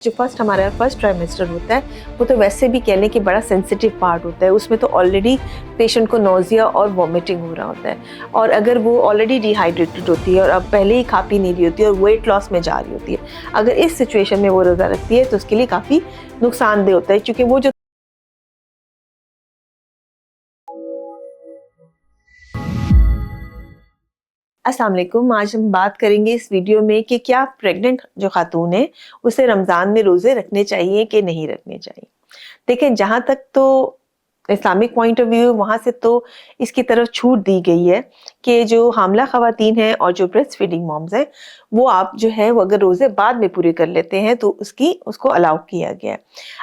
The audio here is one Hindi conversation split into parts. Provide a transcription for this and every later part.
जो हमारा फर्स्ट ट्राइमेस्टर होता है वो तो वैसे भी कह लें कि बड़ा सेंसिटिव पार्ट होता है। उसमें तो ऑलरेडी पेशेंट को नोजिया और वॉमिटिंग हो रहा होता है, और अगर वो ऑलरेडी डिहाइड्रेटेड होती है और अब पहले ही खा पी नहीं रही होती है और वेट लॉस में जा रही होती है, अगर इस सिचुएशन में वो रोज़ा रखती है तो उसके लिए काफ़ी नुकसानदेह होता है, क्योंकि वो जो अस्सलाम वालेकुम। आज हम बात करेंगे इस वीडियो में कि क्या प्रेग्नेंट जो खातून है उसे रमज़ान में रोज़े रखने चाहिए कि नहीं रखने चाहिए। देखें, जहाँ तक तो इस्लामिक पॉइंट ऑफ व्यू, वहाँ से तो इसकी तरफ छूट दी गई है कि जो हामला ख़वातीन हैं और जो ब्रेस्ट फीडिंग मॉम्स हैं, वो आप जो है वो अगर रोज़े बाद में पूरे कर लेते हैं तो उसको अलाउ किया गया है।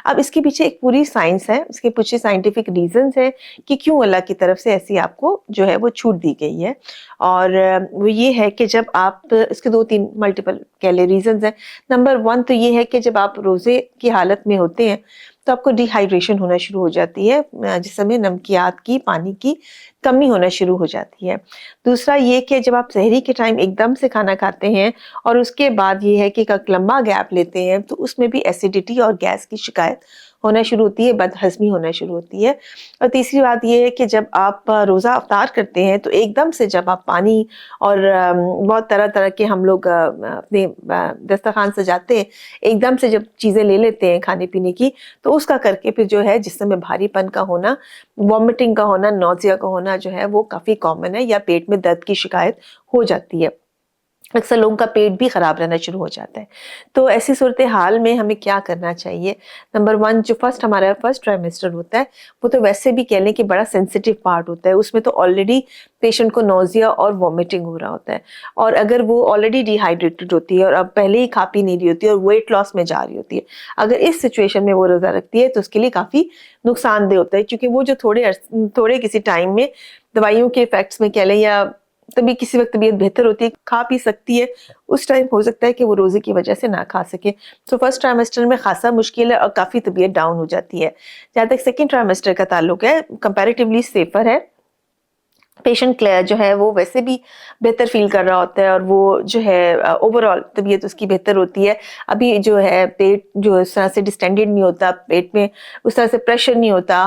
अब इसके पीछे एक पूरी साइंस है, इसके पीछे साइंटिफिक रीजंस हैं कि क्यों अल्लाह की तरफ से ऐसी आपको जो है वो छूट दी गई है। और वो ये है कि जब आप इसके 2-3 मल्टीपल कह लें रीजंस हैं। नंबर 1 तो ये है कि जब आप रोज़े की हालत में होते हैं तो आपको डिहाइड्रेशन होना शुरू हो जाती है, जिसमें नमकियात की, पानी की कमी होना शुरू हो जाती है। दूसरा ये कि जब आप सहरी के टाइम एकदम से खाना खाते हैं और उसके बाद ये है कि एक लंबा गैप लेते हैं तो उसमें भी एसिडिटी और गैस की शिकायत होना शुरू होती है, बदहज़मी होना शुरू होती है। और तीसरी बात ये है कि जब आप रोज़ा अफ्तार करते हैं तो एकदम से जब आप पानी और बहुत तरह-तरह के हम लोग अपने दस्तरख़्वान सजाते हैं, एकदम से जब चीज़ें ले लेते हैं खाने-पीने की, तो उसका करके फिर जो है जिस्म में भारीपन का होना, वॉमिटिंग का होना, नौज़िया का होना जो है वो काफ़ी कॉमन है, या पेट में दर्द की शिकायत हो जाती है। अक्सर लोगों का पेट भी ख़राब रहना शुरू हो जाता है। तो ऐसी सूरत हाल में हमें क्या करना चाहिए? नंबर 1, जो हमारा फर्स्ट ट्राइमेस्टर होता है, वो तो वैसे भी कह लें कि बड़ा सेंसिटिव पार्ट होता है। उसमें तो ऑलरेडी पेशेंट को नोज़िया और वॉमिटिंग हो रहा होता है, और अगर वो ऑलरेडी डिहाइड्रेटेड होती है और अब पहले ही खा पी नहीं रही होती है और वेट लॉस में जा रही होती है, अगर इस सिचुएशन में वो रोज़ा रखती है तो उसके लिए काफ़ी नुकसानदेह होता है, क्योंकि वो जो थोड़े किसी टाइम में दवाइयों के इफ़ेक्ट्स में कह लें, या तभी किसी वक़्त तबीयत बेहतर होती है, खा पी सकती है, उस टाइम हो सकता है कि वो रोज़े की वजह से ना खा सके। तो फर्स्ट ट्राइमेस्टर में ख़ासा मुश्किल है और काफ़ी तबीयत डाउन हो जाती है। जहाँ तक सेकंड ट्राइमेस्टर का ताल्लुक है, कंपैरेटिवली सेफ़र है। पेशेंट जो है वो वैसे भी बेहतर फ़ील कर रहा होता है और वो जो है ओवरऑल तबीयत उसकी बेहतर होती है। अभी जो है पेट जो इस तरह से डिस्टेंडेड नहीं होता, पेट में उस तरह से प्रेशर नहीं होता,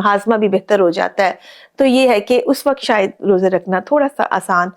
हाज़मा भी बेहतर हो जाता है। तो ये है कि उस वक़्त शायद रोज़े रखना थोड़ा-सा आसान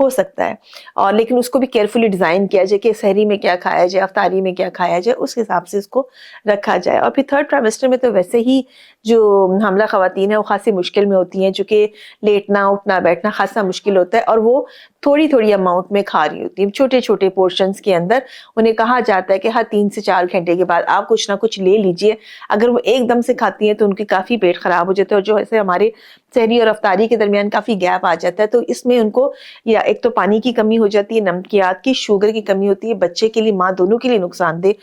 हो सकता है, और लेकिन उसको भी केयरफुली डिज़ाइन किया जाए कि सहरी में क्या खाया जाए, अफ्तारी में क्या खाया जाए, उस हिसाब से इसको रखा जाए। और फिर थर्ड ट्राइमेस्टर में तो वैसे ही जो हामला ख़वातीन हैं वो ख़ासी मुश्किल में होती हैं, चूँकि लेटना, उठना, बैठना ख़ासा मुश्किल होता है, और वो थोड़ी-थोड़ी अमाउंट में खा रही होती हैं, छोटे-छोटे पोर्शंस के अंदर। उन्हें कहा जाता है कि हर 3 से 4 घंटे के बाद आप कुछ ना कुछ ले लीजिए। अगर वो एकदम से खाती हैं तो उनकी काफ़ी पेट ख़राब हो जाता है, और जो ऐसे हमारे सहरी और अफ्तारी के दरमियान काफ़ी गैप आ जाता है, तो इसमें उनको या एक तो पानी की कमी हो जाती है, नमकियात की, शुगर की कमी होती है, बच्चे के लिए, माँ दोनों के लिए नुकसानदेह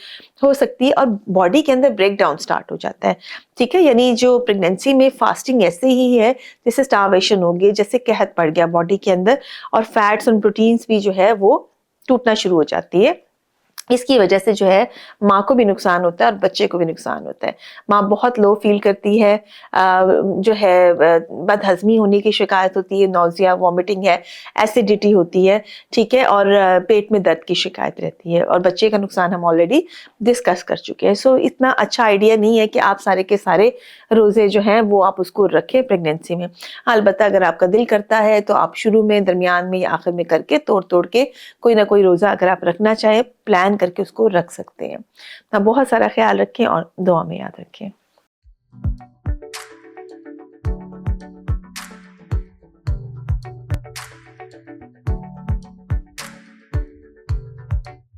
हो सकती है, और बॉडी के अंदर ब्रेक डाउन स्टार्ट हो जाता है। ठीक है? यानी जो प्रेगनेंसी में फास्टिंग ऐसे ही है जैसे स्टार्वेशन हो गई, जैसे कहत पड़ गया बॉडी के अंदर, और फैट्स और प्रोटीन्स भी जो है वो टूटना शुरू हो जाती है। इसकी वजह से जो है माँ को भी नुकसान होता है और बच्चे को भी नुकसान होता है। माँ बहुत लो फ़ील करती है, जो है बदहज़मी होने की शिकायत होती है, नौज़िया, वॉमिटिंग है, एसिडिटी होती है, ठीक है? और पेट में दर्द की शिकायत रहती है, और बच्चे का नुकसान हम ऑलरेडी डिस्कस कर चुके हैं। सो इतना अच्छा आइडिया नहीं है कि आप सारे के सारे रोज़े जो हैं वो आप उसको रखें प्रेगनेंसी में। हाँ, अलबत्ता अगर आपका दिल करता है तो आप शुरू में, दरमियान में या आखिर में करके तोड़-तोड़ के कोई ना कोई रोज़ा अगर आप रखना चाहें, प्लान करके उसको रख सकते हैं। आप बहुत सारा ख़्याल रखें और दुआ में याद रखें।